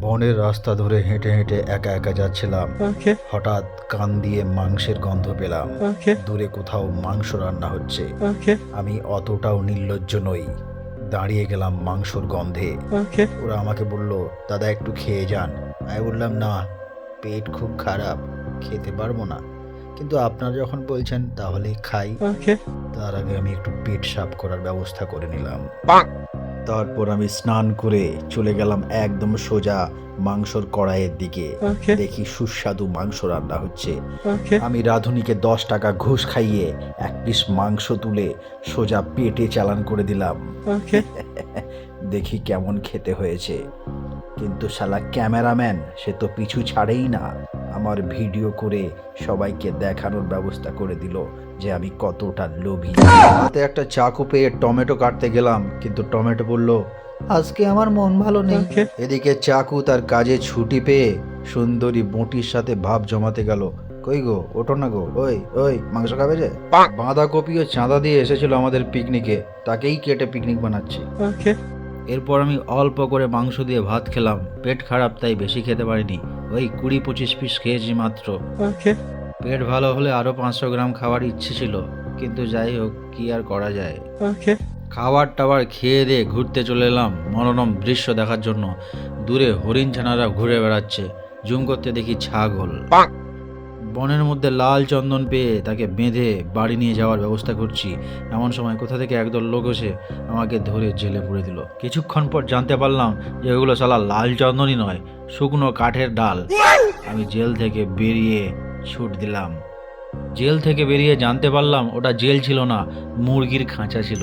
বনের রাস্তা ধরে হেঁটে হেঁটে একা একা যাচ্ছিলাম। হঠাৎ কান দিয়ে মাংসের গন্ধ পেলাম। দূরে কোথাও মাংস রান্না হচ্ছে। আমি অতটাও নির্লজ্জ নই, দাঁড়িয়ে গেলাম মাংসর গন্ধে। ওরা আমাকে বলল, দাদা একটু খেয়ে যান। আমি বললাম, না, পেট খুব খারাপ, খেতে পারবো না, কিন্তু আপনারা যখন বলছেন তাহলে খাই। তার আগে আমি একটু পেট সাফ করার ব্যবস্থা করে নিলাম। তারপর আমি স্নান করে চলে গেলাম একদম সোজা মাংসর কড়াইয়ের দিকে। দেখি সুস্বাদু মাংস রান্না হচ্ছে। আমি রাঁধুনিকে 10 টাকা ঘুষ খাইয়ে এক পিস মাংস তুলে সোজা পেটে চালান করে দিলাম। দেখি কেমন খেতে হয়েছে। কিন্তু শালা ক্যামেরাম্যান সে তো পিছু ছাড়েই না, আমার ভিডিও করে সবাইকে দেখানোর ব্যবস্থা করে দিল যে আমি কতটা লোভী। হাতে একটা চাকু পেয়ে টমেটো কাটতে গেলাম, কিন্তু টমেটো বলল, আজকে আমার মন ভালো নেই। এদিকে চাকু তার কাজে ছুটি পেয়ে সুন্দরী বটির সাথে ভাব জমাতে গেল। কই গো, ওঠো না গো, ওই ওই মাংস খাবে যে? বাঁধাকপি ও চাঁদা দিয়ে এসেছিল আমাদের পিকনিকে, তাকেই কেটে পিকনিক বানাচ্ছি। এরপর আমি অল্প করে মাংস দিয়ে ভাত খেলাম। পেট খারাপ তাই বেশি খেতে পারিনি, ওই 20-25 পিস খেয়েছি মাত্র। পেট ভালো হলে আরো 500 গ্রাম খাওয়ার ইচ্ছে ছিল, কিন্তু যাই হোক, কি আর করা যায়। খাবার টাবার খেয়ে দিয়ে ঘুরতে চলে এলাম মনোরম দৃশ্য দেখার জন্য। দূরে হরিণ ছানারা ঘুরে বেড়াচ্ছে, জুম করতে দেখি ছাগল। বনের মধ্যে লাল চন্দন পেয়ে তাকে বেঁধে বাড়ি নিয়ে যাওয়ার ব্যবস্থা করছি। এমন সময় কোথা থেকে একদল লোক এসে আমাকে ধরে জেলে পুরে দিল। কিছুক্ষণ পর জানতে পারলাম যে ওগুলো শালা লাল চন্দনই নয়, শুকনো কাঠের ডাল। আমি জেল থেকে বেরিয়ে ছুট দিলাম। জেল থেকে বেরিয়ে জানতে পারলাম ওটা জেল ছিল না, মুরগির খাঁচা ছিল।